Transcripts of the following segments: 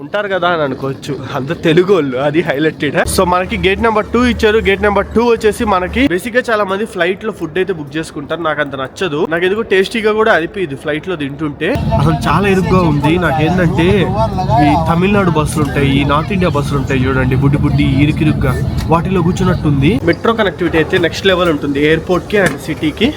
ఉంటారు కదా అని అనుకోవచ్చు, అంత తెలుగు వాళ్ళు, అది హైలైటెడ్. సో మనకి గేట్ నెంబర్ 2 ఇచ్చారు. గేట్ నెంబర్ 2 వచ్చేసి మనకి బేసిక్ గా చాలా మంది ఫ్లైట్ లో ఫుడ్ అయితే బుక్ చేసుకుంటారు. నాకు అంత నచ్చదు, నాకు ఎందుకు టేస్టీగా కూడా అనిపించదు ఫ్లైట్ లో తింటుంటే. అసలు చాలా ఇరుగ్గా ఉంది. నాకేంటంటే ఈ తమిళనాడు బస్సులు ఉంటాయి, ఈ నార్త్ ఇండియా బస్సులు ఉంటాయి చూడండి, బుడ్డి బుడ్డి ఇరుకిరుగ్గా, వాటిలో కూర్చున్నట్టుంది. మెట్రో కనెక్టివిటీ అయితే నెక్స్ట్ లెవెల్ ఉంటుంది ఎయిర్పోర్ట్ కి అండ్ సిటీకి.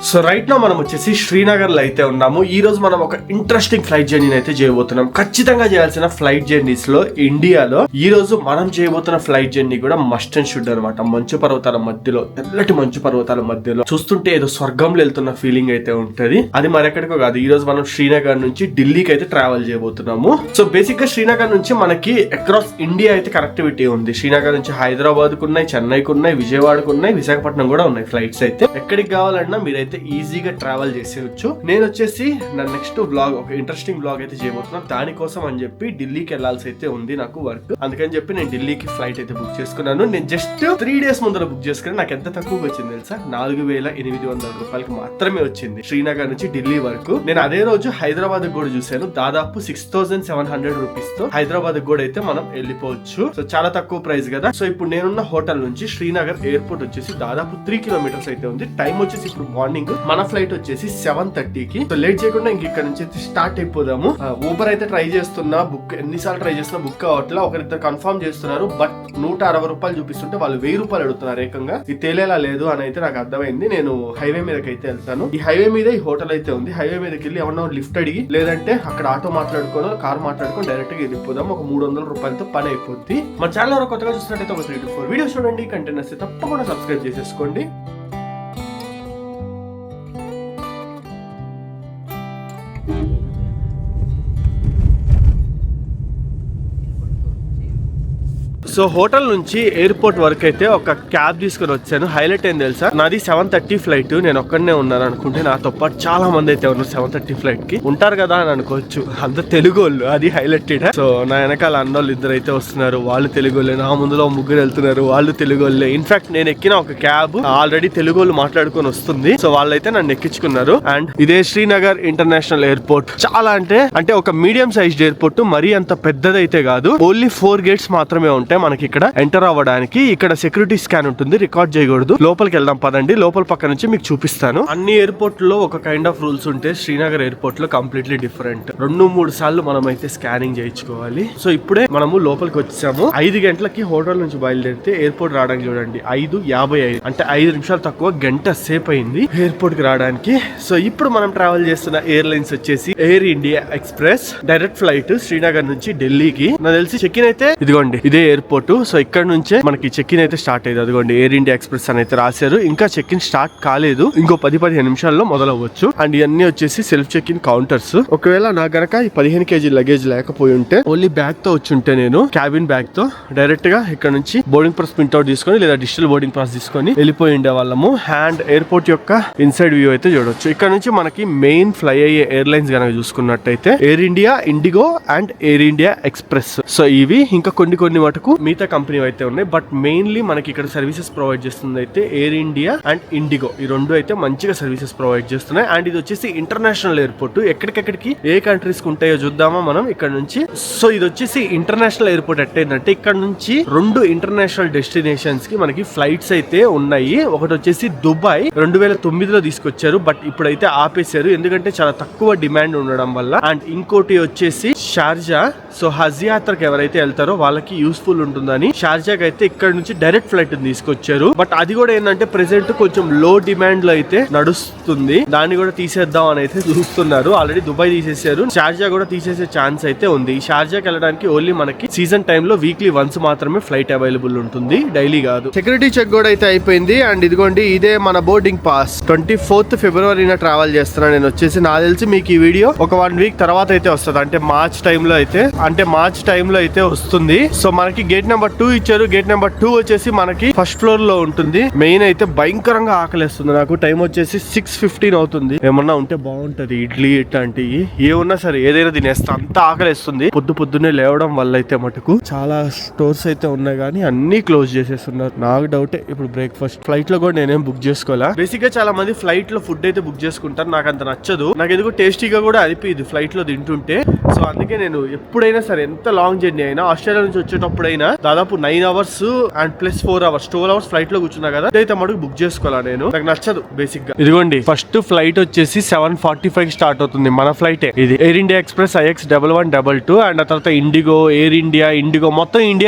సో రైట్ నో మనం వచ్చేసి శ్రీనగర్ లో అయితే ఉన్నాము. ఈ రోజు మనం ఒక ఇంట్రెస్టింగ్ ఫ్లైట్ జర్నీ అయితే చేయబోతున్నాం. ఖచ్చితంగా చేయాల్సిన ఫ్లైట్ జర్నీస్ లో ఇండియాలో ఈ రోజు మనం చేయబోతున్న ఫ్లైట్ జర్నీ కూడా మస్ట్ అండ్ షుడ్ అనమాట. మంచు పర్వతాల మధ్యలో, తెల్లటి మంచు పర్వతాల మధ్యలో చూస్తుంటే ఏదో స్వర్గంలో వెళ్తున్న ఫీలింగ్ అయితే ఉంటది. అది మరెక్కడికో కాదు, ఈ రోజు మనం శ్రీనగర్ నుంచి ఢిల్లీకి అయితే ట్రావెల్ చేయబోతున్నాము. సో బేసిక్ గా శ్రీనగర్ నుంచి మనకి అక్రాస్ ఇండియా అయితే కనెక్టివిటీ ఉంది. శ్రీనగర్ నుంచి హైదరాబాద్ కు ఉన్నాయి, చెన్నైకి ఉన్నాయి, విజయవాడకు ఉన్నాయి, విశాఖపట్నం కూడా ఉన్నాయి ఫ్లైట్స్ అయితే. ఎక్కడికి కావాలన్నా మీరైతే ఈజీగా ట్రావెల్ చేసేయచ్చు. నేను వచ్చేసి నా నెక్స్ట్ బ్లాగ్ ఒక ఇంట్రెస్టింగ్ బ్లాగ్ అయితే చేయబోతున్నాను. దానికోసం అని చెప్పి ఢిల్లీకి వెళ్లాల్సి అయితే ఉంది నాకు వర్క్. అందుకని చెప్పి నేను ఢిల్లీకి ఫ్లైట్ అయితే బుక్ చేసుకున్నాను. నేను జస్ట్ 3 days ముందర బుక్ చేసుకున్నాను. నాకు ఎంత తక్కువగా వచ్చింది తెలుసా? 4,800 రూపాయలకి మాత్రమే వచ్చింది శ్రీనగర్ నుంచి ఢిల్లీ వరకు. నేను అదే రోజు హైదరాబాద్ కూడా చూసాను. దాదాపు 6,700 రూపీస్ తో హైదరాబాద్ కూడా అయితే మనం వెళ్ళిపోవచ్చు. సో చాలా తక్కువ ప్రైస్ కదా. సో ఇప్పుడు నేనున్న హోటల్ నుంచి శ్రీనగర్ ఎయిర్పోర్ట్ వచ్చేసి దాదాపు 3 kilometers అయితే ఉంది. టైం వచ్చేసి ఇప్పుడు మార్నింగ్, మన ఫ్లైట్ వచ్చేసి 7:30కి. సో లేట్ చేయకుండా ఇంక ఇక్కడ నుంచి స్టార్ట్ అయిపోదాము. ఊబర్ అయితే ట్రై చేస్తున్నా, బుక్ ఎన్నిసార్లు ట్రై చేస్తున్నా బుక్ అవ్వట్లా. ఒకరిద్దరు కన్ఫర్మ్ చేస్తున్నారు, బట్ 160 రూపాయలు చూపిస్తుంటే వాళ్ళు 1000 రూపాయలు అడుగుతున్నారు ఏకంగా. ఇది తేలేలా లేదు అని అయితే నాకు అర్థమైంది. నేను హైవే మీదకి అయితే వెళ్తాను. ఈ హైవే మీద ఈ హోటల్ అయితే ఉంది. హైవే మీదకి వెళ్ళి ఎవరన్నా లిఫ్ట్ అడిగి, లేదంటే అక్కడ ఆటో మాట్లాడుకోను, కార్ మాట్లాడుకొని డైరెక్ట్ గా వెళ్ళిపోదాం. ఒక 300 రూపాయలతో పని అయిపోద్ది. మన ఛానల్ ఎవరు కొత్తగా చూసినట్టయితే ఒక 3 to 4 వీడియోస్ చూడండి. కంటెంట్ వస్తే తప్పకుండా సబ్స్క్రైబ్ చేసేసుకోండి. సో హోటల్ నుంచి ఎయిర్పోర్ట్ వరకు అయితే ఒక క్యాబ్ తీసుకుని వచ్చాను. హైలైట్ ఏం తెలుసా, నాది 7:30 ఫ్లైట్. నేను ఒక్కడనే ఉన్నాను అనుకుంటే నాతో పాటు చాలా మంది అయితే ఉన్నారు 7:30 ఫ్లైట్ కి. ఉంటారు కదా అని అనుకోవచ్చు, అంత తెలుగు వాళ్ళు, అది హైలైటెడ్. సో నా వెనకాల అన్నోళ్ళు 2 అయితే వస్తున్నారు, వాళ్ళు తెలుగు వాళ్ళే. నా ముందులో 3 వెళ్తున్నారు, వాళ్ళు తెలుగు వాళ్ళే. ఇన్ఫాక్ట్ నేను ఎక్కిన ఒక క్యాబ్ ఆల్రెడీ తెలుగు వాళ్ళు మాట్లాడుకొని వస్తుంది. సో వాళ్ళైతే నన్ను ఎక్కించుకున్నారు. అండ్ ఇదే శ్రీనగర్ ఇంటర్నేషనల్ ఎయిర్పోర్ట్. చాలా అంటే ఒక మీడియం సైజ్డ్ ఎయిర్పోర్ట్, మరీ అంత పెద్దదైతే కాదు. ఓన్లీ 4 gates మాత్రమే ఉంటాయి మనకి ఇక్కడ ఎంటర్ అవ్వడానికి. ఇక్కడ సెక్యూరిటీ స్కాన్ ఉంటుంది, రికార్డ్ చేయకూడదు. లోపలికి వెళ్దాం పదండి. లోపల పక్క నుంచి మీకు చూపిస్తాను. అన్ని ఎయిర్పోర్ట్ లో ఒక కైండ్ ఆఫ్ రూల్స్ ఉంటే శ్రీనగర్ ఎయిర్పోర్ట్ లో కంప్లీట్లీ డిఫరెంట్. 2-3 సార్లు మనం అయితే స్కానింగ్ చేయించుకోవాలి. సో ఇప్పుడే మనము లోపలికి వచ్చాము. 5 గంటలకి హోటల్ నుంచి బయలుదేరితే ఎయిర్పోర్ట్ రావడానికి చూడండి 5:55, అంటే 5 నిమిషాలు తక్కువ, గంట సేపు అయింది ఎయిర్పోర్ట్ కి రావడానికి. సో ఇప్పుడు మనం ట్రావెల్ చేస్తున్న ఎయిర్లైన్స్ వచ్చేసి air India express direct flight Srinagar నుంచి ఢిల్లీకి. నాకు తెలిసి చెక్ ఇన్ అయితే ఇదిగోండి ఇదే ఎయిర్పోర్ట్. సో ఇక్కడ నుంచే మనకి చెక్ ఇన్ అయితే స్టార్ట్ అయ్యింది. అదిగోండి ఎయిర్ ఇండియా ఎక్స్ప్రెస్ అని అయితే రాశారు. ఇంకా చెక్ ఇన్ స్టార్ట్ కాలేదు, ఇంకో 10-15 నిమిషాల్లో మొదలవచ్చు. అండ్ ఇవన్నీ వచ్చేసి సెల్ఫ్ చెక్ ఇన్ కౌంటర్స్. ఒకవేళ నా గనక ఈ 15 kg లగేజ్ లేకపోయి ఉంటే, ఓన్లీ బ్యాగ్ తో వచ్చి ఉంటే, నేను క్యాబిన్ బ్యాగ్ తో డైరెక్ట్ గా ఇక్కడ నుంచి బోర్డింగ్ పాస్ ప్రింట్అవుట్ తీసుకొని, లేదా డిజిటల్ బోర్డింగ్ పాస్ తీసుకొని వెళ్ళిపోయి ఉండే వాళ్ళము. అండ్ ఎయిర్పోర్ట్ యొక్క ఇన్సైడ్ వ్యూ అయితే చూడొచ్చు. ఇక్కడ నుంచి మనకి మెయిన్ ఫ్లై అయ్యే ఎయిర్లైన్స్ కనుక చూసుకున్నట్టయితే air India, IndiGo and air India express. So ఇవి ఇంకా కొన్ని మటుకు మిగతా కంపెనీ అయితే ఉన్నాయి. బట్ మెయిన్లీ మనకి ఇక్కడ సర్వీసెస్ ప్రొవైడ్ చేస్తుంది అయితే ఎయిర్ ఇండియా అండ్ ఇండిగో. ఈ 2 అయితే మంచిగా సర్వీసెస్ ప్రొవైడ్ చేస్తున్నాయి. అండ్ ఇది వచ్చేసి ఇంటర్నేషనల్ ఎయిర్పోర్ట్. ఎక్కడికెక్కడికి ఏ కంట్రీస్ కి ఉంటాయో చూద్దామా మనం ఇక్కడ నుంచి. సో ఇది వచ్చేసి ఇంటర్నేషనల్ ఎయిర్పోర్ట్. ఎట్టేంటంటే ఇక్కడ నుంచి 2 ఇంటర్నేషనల్ డెస్టినేషన్స్ కి మనకి ఫ్లైట్స్ అయితే ఉన్నాయి. ఒకటి వచ్చేసి దుబాయ్ 2009లో తీసుకొచ్చారు, బట్ ఇప్పుడైతే ఆపేశారు ఎందుకంటే చాలా తక్కువ డిమాండ్ ఉండడం వల్ల. అండ్ ఇంకోటి వచ్చేసి షార్జా. సో హజ్ యాత్రకు ఎవరైతే వెళ్తారో వాళ్ళకి యూస్ఫుల్ ఉంటుందని షార్జాకి అయితే ఇక్కడ నుంచి డైరెక్ట్ ఫ్లైట్ తీసుకొచ్చారు. బట్ అది కూడా ఏంటంటే ప్రెసెంట్ కొంచెం లో డిమాండ్ లో అయితే నడుస్తుంది. దాన్ని కూడా తీసేద్దాం అని అయితే చూస్తున్నారు. ఆల్రెడీ దుబాయ్ తీసేశారు, షార్జా కూడా తీసేసే ఛాన్స్ అయితే ఉంది. ఈ షార్జాకి వెళ్ళడానికి ఓన్లీ మనకి సీజన్ టైమ్ లో వీక్లీ వన్స్ మాత్రమే ఫ్లైట్ అవైలబుల్ ఉంటుంది, డైలీ కాదు. సెక్యూరిటీ చెక్ కూడా అయితే అయిపోయింది. అండ్ ఇదిగోండి ఇదే మన బోర్డింగ్ పాస్. 24th ఫిబ్రవరిన ట్రావెల్ చేస్తున్నాను నేను వచ్చేసి. నాకు తెలిసి మీకు ఈ వీడియో ఒక 1 week తర్వాత అయితే వస్తుంది, అంటే మార్చ్ టైంలో అయితే వస్తుంది. సో మనకి గేట్ గేట్ నెంబర్ 2 ఇచ్చారు. గేట్ నెంబర్ 2 వచ్చేసి మనకి ఫస్ట్ ఫ్లోర్ లో ఉంటుంది. మెయిన్ అయితే భయంకరంగా ఆకలిస్తుంది నాకు. టైం వచ్చేసి 6:15 అవుతుంది. ఏమన్నా ఉంటే బాగుంటది, ఇడ్లీ ఇట్లాంటివి ఏమన్నా సరే ఏదైనా తినేస్తా, అంత ఆకలిస్తుంది. పొద్దున్నే లేవడం వల్ల అయితే మటుకు చాలా స్టోర్స్ అయితే ఉన్నాయి కానీ అన్ని క్లోజ్ చేసేస్తున్నారు. నాకు డౌటే ఇప్పుడు బ్రేక్ఫాస్ట్. ఫ్లైట్ లో కూడా నేనేం బుక్ చేసుకోవాలా. బేసిక్ గా చాలా మంది ఫ్లైట్ లో ఫుడ్ అయితే బుక్ చేసుకుంటారు. నాకు అంత నచ్చదు. నాకు ఎందుకు టేస్టీగా కూడా అనిపిది ఫ్లైట్ లో తింటుంటే. సో అందుకే నేను ఎప్పుడైనా సరే ఎంత లాంగ్ జర్నీ అయినా, ఆస్ట్రేలియా నుంచి వచ్చేటప్పుడైనా దాదాపు 9 hours and plus 4 hours 12 hours flight లో కూర్చున్నా కదా, అయితే మటుకు బుక్ చేసుకోవాలా. నేను నాకు నచ్చదు బేసిక్ గా. ఇదిగోండి ఫస్ట్ ఫ్లైట్ వచ్చేసి 7:45 స్టార్ట్ అవుతుంది. మన ఫ్లైట్ ఇది air India express IX1122 and ఆ తర్వాత ఇండిగో, ఎయిర్ ఇండియా, ఇండిగో మొత్తం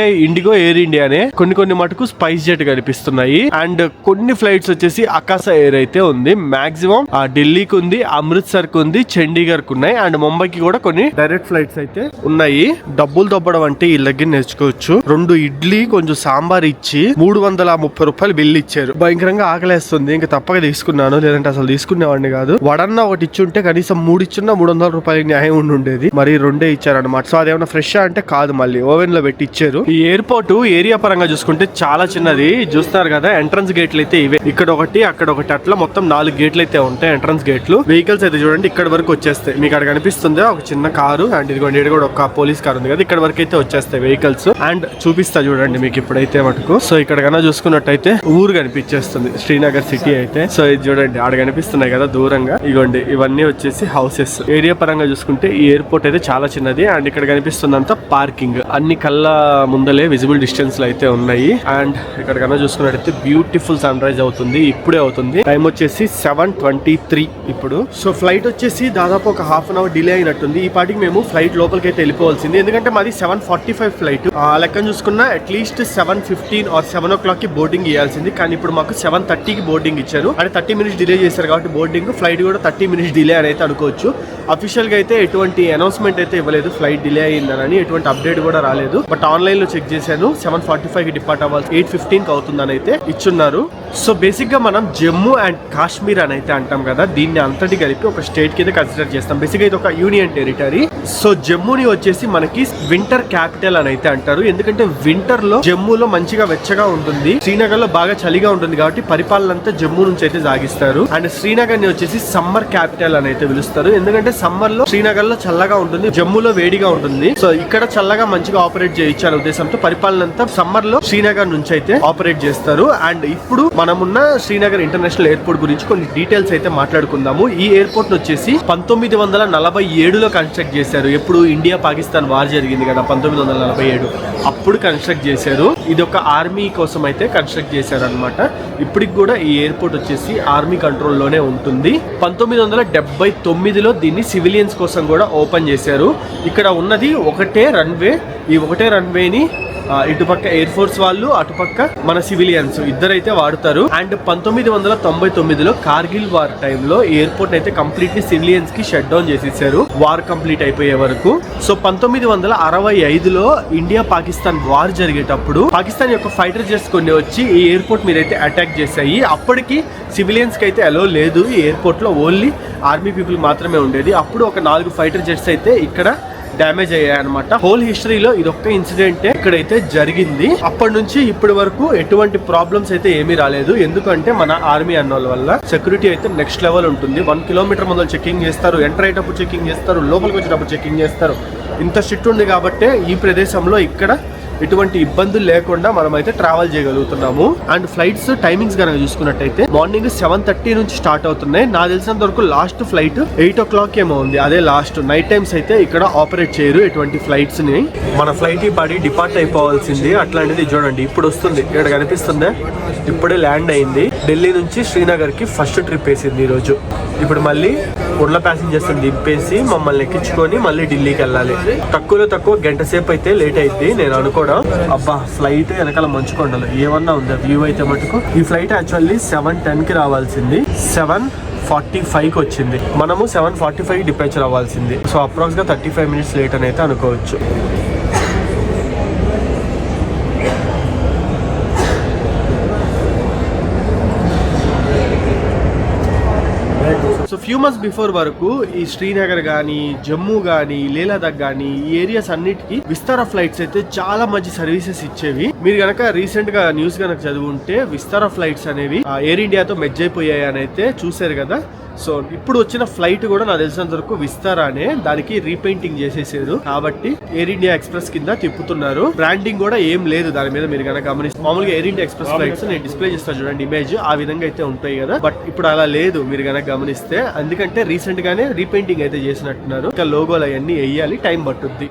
ఇండిగో ఎయిర్ ఇండియానే. కొన్ని మటుకు స్పైస్ జెట్ కనిపిస్తున్నాయి. అండ్ కొన్ని ఫ్లైట్స్ వచ్చేసి అకాసా ఎయిర్ అయితే ఉంది. మాక్సిమం ఢిల్లీకి ఉంది, అమృత్సర్ కు ఉంది, చండీగఢ్ కు ఉన్నాయి అండ్ ముంబైకి కూడా కొన్ని డైరెక్ట్ ఫ్లైట్స్ అయితే ఉన్నాయి. డబ్బులు దొబ్బడం అంటే ఈ దగ్గర నేర్చుకోవచ్చు. 2 ఇడ్లీ కొంచెం సాంబార్ ఇచ్చి 330 రూపాయలు బిల్లు ఇచ్చారు. భయంకరంగా ఆకలేస్తుంది. ఇంకా తప్పక తీసుకున్నాను, లేదంటే అసలు తీసుకునేవాడిని కాదు. వడన్న ఒకటి ఇచ్చుంటే కనీసం 3 ఇచ్చున్నా 300 రూపాయలకి న్యాయం ఉండేది. మరి 2 ఇచ్చారనమాట. సో అదేమన్నా ఫ్రెష్ అంటే కాదు, మళ్ళీ ఓవెన్ లో పెట్టి ఇచ్చారు. ఈ ఎయిర్పోర్ట్ ఏరియా పరంగా చూసుకుంటే చాలా చిన్నది. చూస్తారు కదా ఎంట్రన్స్ గేట్లు అయితే ఇవే. ఇక్కడ ఒకటి, అక్కడ ఒకటి, అట్లా మొత్తం 4 గేట్లు అయితే ఉంటాయి. ఎంట్రన్స్ గేట్లు. వెహికల్స్ అయితే చూడండి ఇక్కడ వరకు వచ్చేస్తాయి. మీకు అక్కడ కనిపిస్తుంది ఒక చిన్న కారు అండ్ ఇదిగోండి ఇక్కడ కూడా ఒక పోలీస్ కార్ ఉంది కదా, ఇక్కడ వరకు అయితే వచ్చేస్తాయి వెహికల్స్. అండ్ చూపిస్తా చూడండి మీకు ఇప్పుడైతే మటుకు. సో ఇక్కడ కన్నా చూసుకున్నట్టయితే ఊరు కనిపించేస్తుంది, శ్రీనగర్ సిటీ అయితే. సో ఇది చూడండి ఆడ కనిపిస్తున్నాయి కదా దూరంగా. ఇగోండి ఇవన్నీ వచ్చేసి హౌసెస్. ఏరియా పరంగా చూసుకుంటే ఈ ఎయిర్పోర్ట్ అయితే చాలా చిన్నది. అండ్ ఇక్కడ కనిపిస్తుందంతా పార్కింగ్. అన్ని కళ్ళ ముందలే విజిబుల్ డిస్టెన్స్ లో అయితే ఉన్నాయి. అండ్ ఇక్కడ కన్నా చూసుకున్నట్టయితే బ్యూటిఫుల్ సన్ రైజ్ అవుతుంది. ఇప్పుడే అవుతుంది. టైం వచ్చేసి 7:23 ఇప్పుడు. సో ఫ్లైట్ వచ్చేసి దాదాపు ఒక హాఫ్ అన్ అవర్ డిలే అయినట్టుంది. ఈ పాటికి మేము ఫ్లైట్ లోపలికి అయితే వెళ్ళిపోవాల్సింది. ఎందుకంటే మాది 7:45 ఫ్లైట్. లెక్కన చూసుకున్నా అట్లీస్ట్ 7:15 or 7 o'clock కి బోర్డింగ్ ఇవ్వాల్సింది. కానీ ఇప్పుడు మాకు 7:30కి బోర్డింగ్ ఇచ్చారు. అంటే 30 minutes డిలే చేశారు కాబట్టి బోర్డింగ్. ఫ్లైట్ కూడా 30 minutes డిలే అని అయితే అనుకోవచ్చు. అఫీషియల్ గా అయితే ఎటువంటి అనౌన్స్మెంట్ అయితే ఇవ్వలేదు ఫ్లైట్ డిలే అయిందని. ఎటువంటి అప్డేట్ కూడా రాలేదు. బట్ ఆన్లైన్ లో చెక్ చేశాను 7:45కి డిపార్ట్ అవ్వాలి, 8:15కి అవుతుందని అయితే ఇచ్చున్నారు. సో బేసిక్ గా మనం జమ్మూ అండ్ కాశ్మీర్ అని అయితే అంటాం కదా, దీన్ని అంతటి కలిపి ఒక స్టేట్ కింద కన్సిడర్ చేస్తాం. బేసిక్ గా ఇది ఒక యూనియన్ టెరిటరీ. సో జమ్మూని వచ్చేసి మనకి వింటర్ క్యాపిటల్ అని అయితే అంటారు. ఎందుకంటే వింటర్ లో జమ్మూలో మంచిగా వెచ్చగా ఉంటుంది, శ్రీనగర్ లో బాగా చలిగా ఉంటుంది కాబట్టి పరిపాలన అంతా జమ్మూ నుంచి అయితే సాగిస్తారు. అండ్ శ్రీనగర్ ని వచ్చేసి సమ్మర్ క్యాపిటల్ అని అయితే పిలుస్తారు. ఎందుకంటే సమ్మర్ లో శ్రీనగర్ లో చల్లగా ఉంటుంది, జమ్మూలో వేడిగా ఉంటుంది. సో ఇక్కడ చల్లగా మంచిగా ఆపరేట్ చేయొచ్చు అనే ఉద్దేశంతో పరిపాలన అంతా సమ్మర్ లో శ్రీనగర్ నుంచి అయితే ఆపరేట్ చేస్తారు. అండ్ ఇప్పుడు మనమున్న శ్రీనగర్ ఇంటర్నేషనల్ ఎయిర్పోర్ట్ గురించి కొన్ని డీటెయిల్స్ అయితే మాట్లాడుకుందాము. ఈ ఎయిర్పోర్ట్ వచ్చేసి 1947లో కన్స్ట్రక్ట్ చేశారు. ఎప్పుడు ఇండియా పాకిస్తాన్ వార్ జరిగింది కదా 1947, అప్పుడు కన్స్ట్రక్ట్ చేశారు. ఇది ఒక ఆర్మీ కోసం అయితే కన్స్ట్రక్ట్ చేశారు అనమాట. ఇప్పటికి కూడా ఈ ఎయిర్పోర్ట్ వచ్చేసి ఆర్మీ కంట్రోల్ లోనే ఉంటుంది. 1979లో దీన్ని సివిలియన్స్ కోసం కూడా ఓపెన్ చేశారు. ఇక్కడ ఉన్నది ఒకటే రన్వే. ఈ ఒకటే రన్వేని ఇటుపక్క ఎయిర్ ఫోర్స్ వాళ్ళు, అటుపక్క మన సివిలియన్స్ ఇద్దరైతే వాడుతారు. అండ్ 1999లో కార్గిల్ వార్ టైంలో ఎయిర్పోర్ట్ అయితే కంప్లీట్లీ సివిలియన్స్ కి షట్ డౌన్ చేసేసారు వార్ కంప్లీట్ అయిపోయే వరకు. సో 1965లో ఇండియా పాకిస్తాన్ వార్ జరిగేటప్పుడు పాకిస్తాన్ యొక్క ఫైటర్ జెట్స్ కొన్ని వచ్చి ఈ ఎయిర్పోర్ట్ మీద అయితే అటాక్ చేశాయి. అప్పటికి సివిలియన్స్ కి అయితే అలో లేదు. ఈ ఎయిర్పోర్ట్ లో ఓన్లీ ఆర్మీ పీపుల్ మాత్రమే ఉండేది. అప్పుడు ఒక 4 ఫైటర్ జెట్స్ అయితే ఇక్కడ డ్యామేజ్ అయ్యాయి అనమాట. హోల్ హిస్టరీలో ఇది ఒక్క ఇన్సిడెంట్ ఇక్కడైతే జరిగింది. అప్పటి నుంచి ఇప్పటి వరకు ఎటువంటి ప్రాబ్లమ్స్ అయితే ఏమీ రాలేదు. ఎందుకంటే మన ఆర్మీ అన్నోళ్ళ వల్ల సెక్యూరిటీ అయితే నెక్స్ట్ లెవెల్ ఉంటుంది. 1 kilometer ముందు చెకింగ్ చేస్తారు, ఎంటర్ అయ్యేటప్పుడు చెకింగ్ చేస్తారు, లోపలికి వచ్చేటప్పుడు చెకింగ్ చేస్తారు. ఇంత స్ట్రిక్ట్ ఉంది కాబట్టి ఈ ప్రదేశంలో ఇక్కడ ఎటువంటి ఇబ్బందులు లేకుండా మనం అయితే ట్రావెల్ చేయగలుగుతున్నాము. అండ్ ఫ్లైట్స్ టైమింగ్స్ కనుక చూసుకున్నట్టయితే మార్నింగ్ 7:30 నుంచి స్టార్ట్ అవుతున్నాయి. నాకు తెలిసినంత వరకు లాస్ట్ ఫ్లైట్ 8 o'clock ఏమో ఉంది. అదే లాస్ట్. నైట్ టైమ్స్ అయితే ఇక్కడ ఆపరేట్ చేయరు ఎటువంటి ఫ్లైట్స్ ని. మన ఫ్లైట్ ఈ పాడి డిపార్ట్ అయిపోవాల్సింది. అట్లాంటిది చూడండి ఇప్పుడు వస్తుంది, ఇక్కడ కనిపిస్తుంది. ఇప్పుడే ల్యాండ్ అయింది. ఢిల్లీ నుంచి శ్రీనగర్ కి ఫస్ట్ ట్రిప్ వేసింది ఈ రోజు. ఇప్పుడు మళ్ళీ ఉన్న ప్యాసింజర్స్ దింపేసి మమ్మల్ని ఎక్కించుకొని మళ్ళీ ఢిల్లీకి వెళ్ళాలి. తక్కువలో తక్కువ గంట సేపు అయితే లేట్ అయింది నేను అనుకోవడం. అబ్బా ఫ్లైట్ వెనకాల మంచు కొండలు ఏమన్నా ఉందా వ్యూ అయితే మటుకు. ఈ ఫ్లైట్ యాక్చువల్లీ 7:10కి రావాల్సింది, 7:45కి వచ్చింది. మనము 7:45 డిపార్చర్ అవ్వాల్సింది. సో అప్రాక్స్ గా 35 minutes లేట్ అని అయితే అనుకోవచ్చు. సో ఫ్యూ మంత్స్ బిఫోర్ వరకు ఈ శ్రీనగర్ గానీ, జమ్మూ గానీ, లేహ్ లదాఖ్ గానీ ఈ ఏరియాస్ అన్నిటికీ విస్తారా ఫ్లైట్స్ అయితే చాలా మంచి సర్వీసెస్ ఇచ్చేవి. మీరు గనక రీసెంట్ గా న్యూస్ గనక చదువుంటే విస్తారా ఫ్లైట్స్ అనేవి ఎయిర్ ఇండియాతో మెర్జ్ అయిపోయాయి అని అయితే చూసారు కదా. సో ఇప్పుడు వచ్చిన ఫ్లైట్ కూడా నాకు తెలిసినంత వరకు విస్తారానే, దానికి రీపెయింటింగ్ చేసేసారు కాబట్టి ఎయిర్ ఇండియా ఎక్స్ప్రెస్ కింద తిప్పుతున్నారు. బ్రాండింగ్ కూడా ఏం లేదు దాని మీద. మీరు కనుక గమనిస్తే మామూలుగా ఎయిర్ ఇండియా ఎక్స్ప్రెస్ ఫ్లైట్స్ నేను డిస్ప్లే చేస్తాను చూడండి, ఇమేజ్ ఆ విధంగా అయితే ఉంటాయి కదా, బట్ ఇప్పుడు అలా లేదు మీరు కనుక గమనిస్తే. ఎందుకంటే రీసెంట్ గానే రీపెయింటింగ్ అయితే చేసినట్టున్నారు. ఇంకా లోగోలు అవన్నీ వేయాలి, టైం పట్టుద్ది.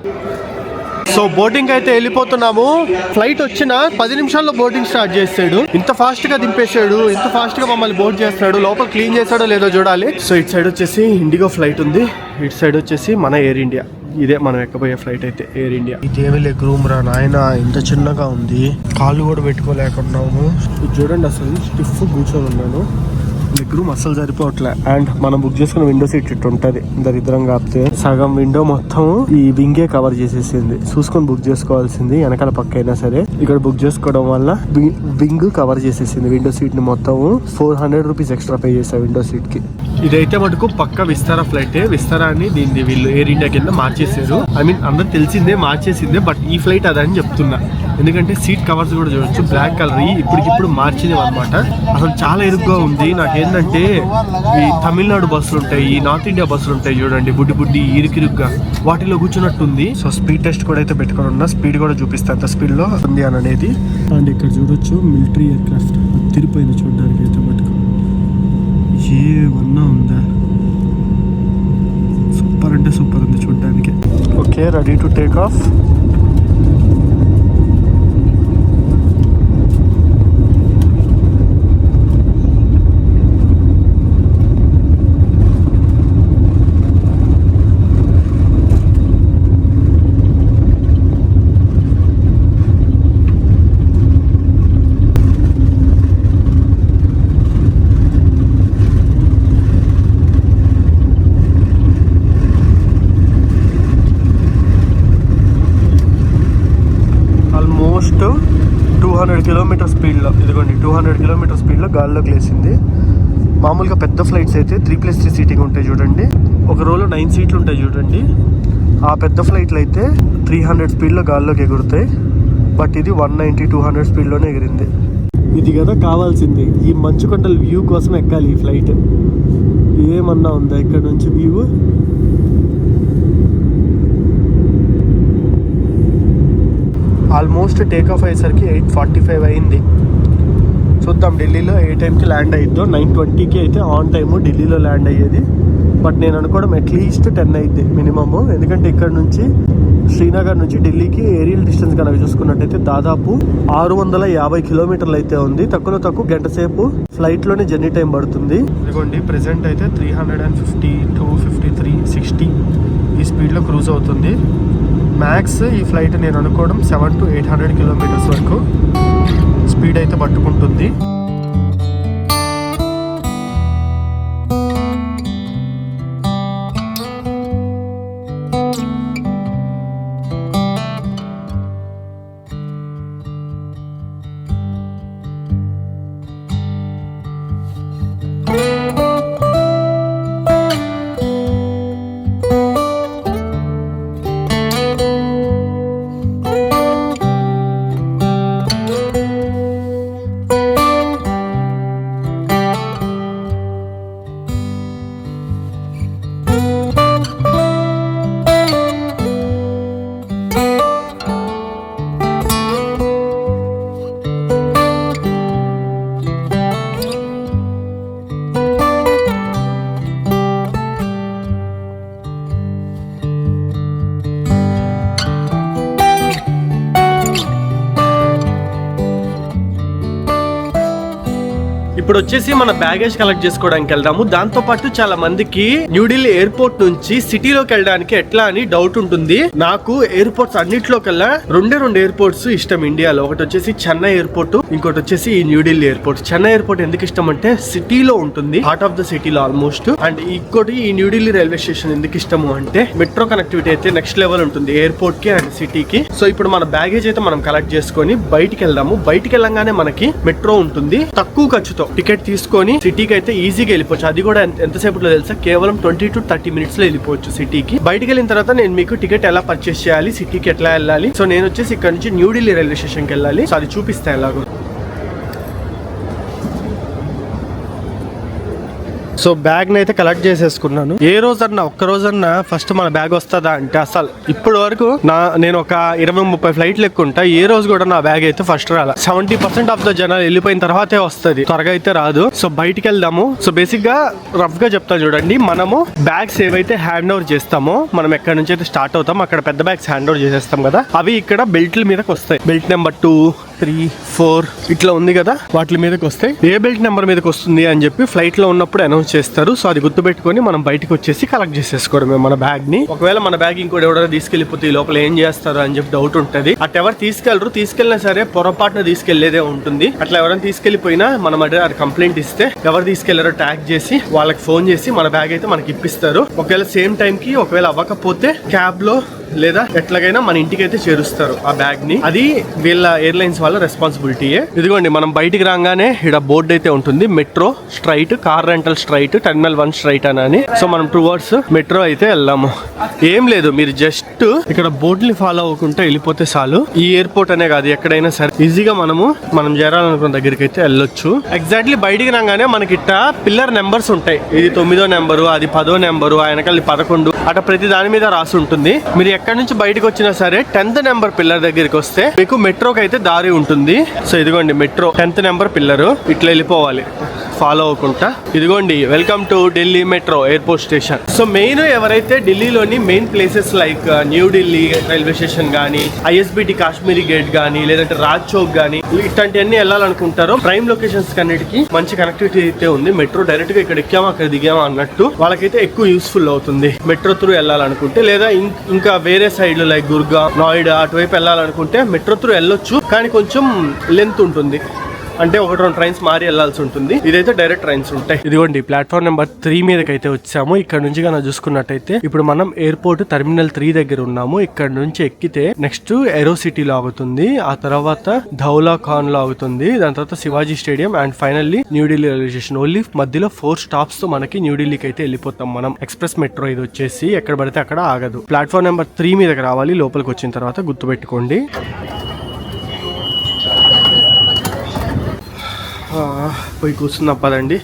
సో బోటింగ్ అయితే వెళ్ళిపోతున్నాము. ఫ్లైట్ వచ్చిన 10 నిమిషాల్లో బోటింగ్ స్టార్ట్ చేస్తాడు. ఇంత ఫాస్ట్ గా దింపేశాడు, ఇంత ఫాస్ట్ గా మమ్మల్ని బోట్ చేస్తాడు. లోపల క్లీన్ చేస్తాడో లేదో చూడాలి. సో ఇటు సైడ్ వచ్చేసి ఇండిగో ఫ్లైట్ ఉంది, ఇటు సైడ్ వచ్చేసి మన ఎయిర్ ఇండియా. ఇదే మనం ఎక్కబోయే ఫ్లైట్ అయితే ఎయిర్ ఇండియా. ఇదేమి లెగ్ రూమ్ రా నాయన, ఇంత చిన్నగా ఉంది, కాళ్ళు కూడా పెట్టుకోలేకున్నాము. ఇది చూడండి అసలు స్టిఫ్ కూర్చొని ఉన్నాను, లెగ్ రూమ్ అస్సలు సరిపోవట్లే. అండ్ మనం బుక్ చేసుకున్న విండో సీట్ ఇట్టు ఉంటది, దరిద్రం కాపితే సగం విండో మొత్తం ఈ వింగే కవర్ చేసేసింది. చూసుకొని బుక్ చేసుకోవాల్సింది, వెనకాల పక్క అయినా సరే. ఇక్కడ బుక్ చేసుకోవడం వల్ల వింగ్ కవర్ చేసేసింది విండో సీట్ ని మొత్తం. 400 రూపీస్ ఎక్స్ట్రా పే చేసా విండో సీట్ కి. ఇదైతే మటుకు పక్క విస్తారా ఫ్లైట్. విస్తారా అని దీన్ని వీళ్ళు ఎయిర్ ఇండియా కింద మార్చేసారు. ఐ మీన్ అందరు తెలిసిందే, మార్చేసిందే, బట్ ఈ ఫ్లైట్ అదని చెప్తున్నా. ఎందుకంటే సీట్ కవర్స్ కూడా చూడొచ్చు, బ్లాక్ కలర్ ఇప్పటికిప్పుడు మార్చినవి అనమాట. అసలు చాలా ఇరుగ్గా ఉంది. నాకేంటంటే ఈ తమిళనాడు బస్సులు ఉంటాయి, ఈ నార్త్ ఇండియా బస్సులు ఉంటాయి చూడండి, బుడ్డి బుడ్డి ఇరుకిరుగ్గా, వాటిలో కూర్చున్నట్టుంది. సో స్పీడ్ టెస్ట్ కూడా అయితే పెట్టుకొని ఉన్నా, స్పీడ్ కూడా చూపిస్తా ఎంత స్పీడ్ లో ఉంది అని అనేది. అండ్ ఇక్కడ చూడొచ్చు మిలిటరీ ఎయిర్ క్రాఫ్ట్ తిరిపోయింది చూడడానికి అయితే మటుకు. ఏమన్నా ఉందా, సూపర్ అంటే సూపర్ ఉంది చూడడానికి. Okay, ready to take off. Almost 200 kilometer స్పీడ్లో, ఇదిగోండి 200 కిలోమీటర్ స్పీడ్లో గాల్లోకి లేసింది. మామూలుగా పెద్ద ఫ్లైట్స్ అయితే 3+3 సీటింగ్ ఉంటాయి చూడండి, ఒక రోలో 9 సీట్లు ఉంటాయి చూడండి. ఆ పెద్ద ఫ్లైట్లు అయితే 300 స్పీడ్లో గాల్లోకి ఎగురుతాయి, బట్ ఇది 190-200 స్పీడ్లోనే ఎగిరింది. ఇది కదా కావాల్సింది, ఈ మంచుకొండల వ్యూ కోసం ఎక్కాలి ఈ ఫ్లైట్. ఏమన్నా ఉందా ఇక్కడ నుంచి వ్యూ? ఆల్మోస్ట్ టేక్ ఆఫ్ అయ్యేసరికి 8:45 అయింది. చూద్దాం ఢిల్లీలో ఏ టైంకి ల్యాండ్ అయ్యిద్దో. 9:20కి అయితే ఆన్ టైము ఢిల్లీలో ల్యాండ్ అయ్యేది, బట్ నేను అనుకోవడం అట్లీస్ట్ 10 అయింది మినిమము. ఎందుకంటే ఇక్కడ నుంచి శ్రీనగర్ నుంచి ఢిల్లీకి ఏరియల్ డిస్టెన్స్ కనుక చూసుకున్నట్టయితే దాదాపు 650 కిలోమీటర్లు అయితే ఉంది. తక్కువ తక్కువ గంట సేపు ఫ్లైట్లోనే జర్నీ టైం పడుతుంది. ఇదిగోండి ప్రెసెంట్ అయితే 350, 253, 60 ఈ స్పీడ్లో క్రూజ్ అవుతుంది. మ్యాక్స్ ఈ ఫ్లైట్ నేను అనుకోవడం 700 to 800 కిలోమీటర్స్ వరకు స్పీడ్ అయితే పట్టుకుంటుంది. ఇప్పుడు వచ్చేసి మన బ్యాగేజ్ కలెక్ట్ చేసుకోవడానికి వెళ్దాము. దాంతో పాటు చాలా మందికి న్యూఢిల్లీ ఎయిర్పోర్ట్ నుంచి సిటీలోకి వెళ్ళడానికి ఎట్లా అని డౌట్ ఉంటుంది. నాకు ఎయిర్పోర్ట్స్ అన్నిట్లో కల్లా రెండే ఎయిర్పోర్ట్స్ ఇష్టం ఇండియాలో. ఒకటి వచ్చేసి చెన్నై ఎయిర్పోర్ట్, ఇంకోటి వచ్చేసి ఈ న్యూఢిల్లీ ఎయిర్పోర్ట్. చెన్నై ఎయిర్పోర్ట్ ఎందుకు ఇష్టం అంటే సిటీలో ఉంటుంది, హార్ట్ ఆఫ్ ద సిటీలో ఆల్మోస్ట్. అండ్ ఇంకోటి ఈ న్యూఢిల్లీ రైల్వే స్టేషన్ ఎందుకు ఇష్టము అంటే మెట్రో కనెక్టివిటీ అయితే నెక్స్ట్ లెవెల్ ఉంటుంది ఎయిర్పోర్ట్ కి అండ్ సిటీకి. సో ఇప్పుడు మన బ్యాగేజ్ అయితే మనం కలెక్ట్ చేసుకొని బయటికి వెళ్దాము. బయటికి వెళ్ళంగానే మనకి మెట్రో ఉంటుంది, తక్కువ ఖర్చుతో టికెట్ తీసుకొని సిటీకి అయితే ఈజీగా వెళ్ళిపోవచ్చు. అది కూడా ఎంతసేపట్లో తెలుసా, కేవలం 20 to 30 minutes లో వెళ్ళిపోవచ్చు సిటీకి. బయటికి వెళ్ళిన తర్వాత నేను మీకు టికెట్ ఎలా పర్చేస్ చేయాలి, సిటీకి ఎట్లా వెళ్ళాలి, సో నేను వచ్చేసి ఇక్కడ నుంచి న్యూఢిల్లీ రైల్వే స్టేషన్కి వెళ్ళాలి. సో అది చూపిస్తాను ఎలాగో. సో బ్యాగ్ ని అయితే కలెక్ట్ చేసేసుకున్నాను. ఏ రోజన్నా ఒక్క రోజన్నా ఫస్ట్ మన బ్యాగ్ వస్తుందా అంటే అసలు ఇప్పటి వరకు నేను ఒక 20-30 ఫ్లైట్లు ఎక్కుంటా, ఏ రోజు కూడా నా బ్యాగ్ అయితే ఫస్ట్ రాల. 70% ఆఫ్ ద జనాలు వెళ్ళిపోయిన తర్వాతే వస్తుంది, త్వరగా అయితే రాదు. సో బయటికి వెళ్దాము. సో బేసిక్ గా రఫ్ గా చెప్తా చూడండి, మనము బ్యాగ్స్ ఏవైతే హ్యాండ్ ఓవర్ చేస్తామో, మనం ఎక్కడి నుంచి అయితే స్టార్ట్ అవుతాం అక్కడ పెద్ద బ్యాగ్స్ హ్యాండ్ ఓవర్ చేసేస్తాం కదా, అవి ఇక్కడ బెల్ట్ల మీదకి వస్తాయి. బెల్ట్ నెంబర్ 2, 3, 4 ఇట్లా ఉంది కదా, వాటి మీదకి వస్తాయి. ఏ బెల్ట్ నెంబర్ మీదకి వస్తుంది అని చెప్పి ఫ్లైట్ లో ఉన్నప్పుడు అనౌన్స్ చేస్తారు. సో అది గుర్తుపెట్టుకొని మనం బయటకు వచ్చేసి కలెక్ట్ చేసేసుకోవడం మన బ్యాగ్ ని. ఒకవేళ మన బ్యాగ్ ఇంకోటి ఎవరైనా తీసుకెళ్లిపోతే ఈ లోపల ఏం చేస్తారు అని చెప్పి డౌట్ ఉంటుంది. అటు ఎవరు తీసుకెళ్లరు, తీసుకెళ్ళినా సరే పొరపాటున తీసుకెళ్లేదే ఉంటుంది. అట్లా ఎవరైనా తీసుకెళ్లిపోయినా మనం అది కంప్లైంట్ ఇస్తే ఎవరు తీసుకెళ్లారో ట్యాగ్ చేసి వాళ్ళకి ఫోన్ చేసి మన బ్యాగ్ అయితే మనకి ఇప్పిస్తారు. ఒకవేళ సేమ్ టైం కి ఒకవేళ అవ్వకపోతే క్యాబ్ లో లేదా ఎట్లాగైనా మన ఇంటికి అయితే చేరుస్తారు ఆ బ్యాగ్ ని. అది వీళ్ళ ఎయిర్లైన్స్ వాళ్ళ రెస్పాన్సిబిలిటీయే. ఇదిగోండి మనం బయటికి రాగానే ఇక్కడ బోర్డు అయితే ఉంటుంది, metro straight, car rental straight, terminal 1 straight అని. సో మనం టువర్డ్స్ మెట్రో అయితే వెళ్దాము. ఏం లేదు, మీరు జస్ట్ ఇక్కడ బోర్డుని ఫాలో అవ్వకుండా వెళ్ళిపోతే చాలు. ఈ ఎయిర్పోర్ట్ అనే కాదు, ఎక్కడైనా సరే ఈజీగా మనం చేరాలనుకున్న దగ్గరికి అయితే వెళ్ళొచ్చు. ఎగ్జాక్ట్లీ బయటికి రాగానే మనకి ఇట్ట పిల్లర్ నెంబర్స్ ఉంటాయి. ఇది 9వ నెంబరు, అది 10వ నెంబరు, ఆయనకల్లి 11 అట ప్రతి దాని మీద రాసి ఉంటుంది. మీరు ఎక్కడి నుంచి బయటకు వచ్చినా సరే 10th నెంబర్ పిల్లర్ దగ్గరికి వస్తే మీకు మెట్రోకి అయితే దారి ఉంటుంది. సో ఇదిగోండి మెట్రో 10th నెంబర్ పిల్లరు, ఇట్లా వెళ్ళిపోవాలి ఫాలో అవ్వకుండా. ఇదిగోండి welcome to Delhi metro airport station. So main ఎవరైతే ఢిల్లీలోని main places like New Delhi railway station గానీ, ISBT కాశ్మీరీ గేట్ గానీ, లేదంటే రాజ్ చౌక్ గానీ, ఇట్లాంటివన్నీ వెళ్ళాలనుకుంటారో ప్రైమ్ లొకేషన్స్ కన్నిటికి మంచి కనెక్టివిటీ అయితే ఉంది. మెట్రో డైరెక్ట్ గా ఇక్కడ ఎక్కామా అక్కడ దిగామా అన్నట్టు వాళ్ళకైతే ఎక్కువ యూస్ఫుల్ అవుతుంది మెట్రో త్రూ వెళ్ళాలనుకుంటే. లేదా ఇంకా వేరే సైడ్ లైక్ గుర్గావ్, నోయిడా అటువైపు వెళ్ళాలనుకుంటే మెట్రో త్రూ వెళ్ళొచ్చు, కానీ కొంచెం లెంత్ ఉంటుంది. అంటే 1-2 ట్రైన్స్ మారి వెళ్లాల్సి ఉంటుంది. ఇదైతే డైరెక్ట్ ట్రైన్స్ ఉంటాయి. ఇదిగోండి ప్లాట్ఫామ్ నెంబర్ 3 మీదకి అయితే వచ్చాము. ఇక్కడ నుంచి కన్నా చూసుకున్నట్టయితే ఇప్పుడు మనం ఎయిర్పోర్ట్ టెర్మినల్ 3 దగ్గర ఉన్నాము. ఇక్కడ నుంచి ఎక్కితే నెక్స్ట్ ఏరో సిటీలో ఆగుతుంది, ఆ తర్వాత ధౌలా ఖాన్ లో ఆగుతుంది, దాని తర్వాత Shivaji stadium and finally New Delhi railway station. Only మధ్యలో 4 స్టాప్స్ తో మనకి న్యూఢిల్లీకి అయితే వెళ్ళిపోతాం మనం. ఎక్స్ప్రెస్ మెట్రో ఇది వచ్చేసి ఎక్కడ పడితే అక్కడ ఆగదు. ప్లాట్ఫామ్ నెంబర్ 3 మీదకి రావాలి. లోపలికి వచ్చిన తర్వాత గుర్తుపెట్టుకోండి. పోయి కూర్చున్నాం పదండి.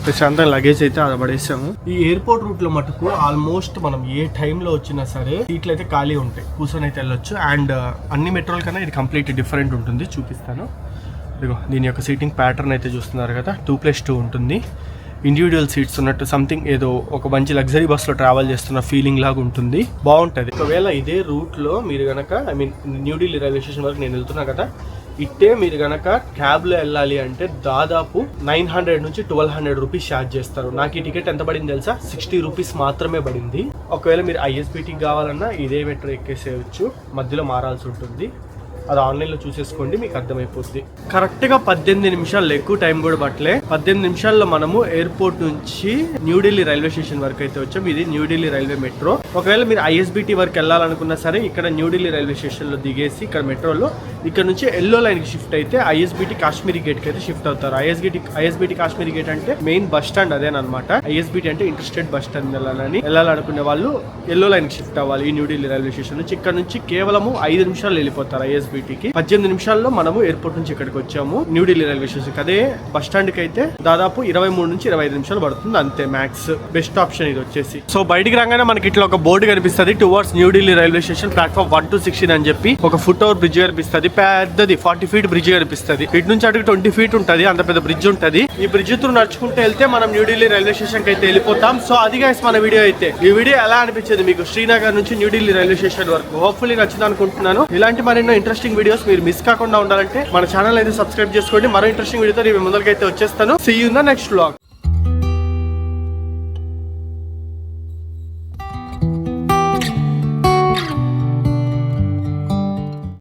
ప్రశాంతంగా లగేజ్ అయితే అలా పడేసాము. ఈ ఎయిర్పోర్ట్ రూట్ లో మటుకు ఆల్మోస్ట్ మనం ఏ టైంలో వచ్చినా సరే సీట్లు అయితే ఖాళీ ఉంటాయి, కూర్చొని అయితే వెళ్ళొచ్చు. అండ్ అన్ని మెట్రోల కన్నా ఇది కంప్లీట్ డిఫరెంట్ ఉంటుంది, చూపిస్తాను. ఇదిగో దీని యొక్క సీటింగ్ ప్యాటర్న్ అయితే చూస్తున్నారు కదా, 2+2 ఉంటుంది. ఇండివిజువల్ సీట్స్ ఉన్నట్టు సంథింగ్ ఏదో ఒక మంచి లగ్జరీ బస్సులో ట్రావెల్ చేస్తున్న ఫీలింగ్ లాగా ఉంటుంది, బాగుంటుంది. ఒకవేళ ఇదే రూట్లో మీరు కనుక న్యూఢిల్లీ రైల్వే స్టేషన్ వరకు నేను వెళ్తున్నా కదా, ఇట్టే మీరు గనక క్యాబ్లో వెళ్ళాలి అంటే దాదాపు 900 నుంచి 1200 రూపీస్ ఛార్జ్ చేస్తారు. నాకు ఈ టికెట్ ఎంత పడింది తెలుసా, 60 రూపీస్ మాత్రమే పడింది. ఒకవేళ మీరు ISBTకి కావాలన్నా ఇదే మెట్రో ఎక్కేసేయచ్చు, మధ్యలో మారాల్సి ఉంటుంది. అది ఆన్లైన్లో చూసేసుకోండి, మీకు అర్థమైపోతుంది. కరెక్ట్గా 18 నిమిషాలు, ఎక్కువ టైం కూడా పట్టలే. 18 నిమిషాల్లో మనము ఎయిర్పోర్ట్ నుంచి న్యూఢిల్లీ రైల్వే స్టేషన్ వరకు అయితే వచ్చాం. ఇది న్యూఢిల్లీ రైల్వే మెట్రో. ఒకవేళ మీరు ISBT వరకు వెళ్ళాలనుకున్నా సరే ఇక్కడ న్యూఢిల్లీ రైల్వే స్టేషన్లో దిగేసి ఇక్కడ మెట్రోలో ఇక్కడ నుంచి ఎల్లో లైన్కి షిఫ్ట్ అయితే ISBT కాశ్మీరీ గేట్కి అయితే షిఫ్ట్ అవుతారు. ISBT కాశ్మీరీ గేట్ అంటే మెయిన్ బస్ స్టాండ్ అదేనమాట. ISBT అంటే ఇంటర్స్టేట్ బస్ స్టాండ్ వెళ్ళాలనుకునే వాళ్ళు ఎల్లో లైన్కి షిఫ్ట్ అవ్వాలి ఈ న్యూఢిల్లీ రైల్వే స్టేషన్ నుంచి. ఇక్కడ నుంచి కేవలము 5 నిమిషాలు వెళ్ళిపోతారు ISBT. 18 నిమిషాల్లో మనము ఎయిర్పోర్ట్ నుంచి ఇక్కడికి వచ్చాము న్యూఢిల్లీ రైల్వే స్టేషన్. అదే బస్ స్టాండ్ కి అయితే దాదాపు 23 నుంచి 25 నిమిషాలు పడుతుంది, అంతే మ్యాక్స్. బెస్ట్ ఆప్షన్ ఇది వచ్చేసి. సో బయటికి రాగానే మనకి ఇట్లా ఒక బోర్డు కనిపిస్తుంది, towards New Delhi railway station platform 1 to 16 అని చెప్పి. ఒక ఫుట్ ఓవర్ బ్రిడ్జ్ కనిపిస్తుంది, పెద్దది 40 feet బ్రిడ్జ్ కనిపిస్తుంది. ఇటు నుంచి అటుకు 20 feet ఉంటుంది, అంత పెద్ద బ్రిడ్జ్ ఉంటుంది. ఈ బ్రిడ్జ్ త్రూ నడుచుకుంటూ వెళ్తే మనం న్యూఢిల్లీ రైల్వే స్టేషన్ కి అయితే వెళ్ళిపోతాం. సో అది గైస్ మన వీడియో అయితే. ఈ వీడియో ఎలా అనిపించేది మీకు శ్రీనగర్ నుంచి న్యూఢిల్లీ రైల్వే స్టేషన్ వరకు? హోప్ఫుల్లీ నచ్చింది అనుకుంటున్నాను. ఇలాంటి మరెన్నో ఇంట్రెస్టింగ్ వీడియోస్ మీరు మిస్ కాకుండా ఉండాలంటే మన ఛానల్ అయితే సబ్స్క్రైబ్ చేసుకోండి. మరో ఇంట్రెస్టింగ్ వీడియోతో నేను ముందరికి అయితే వచ్చేస్తాను. See you in the next vlog.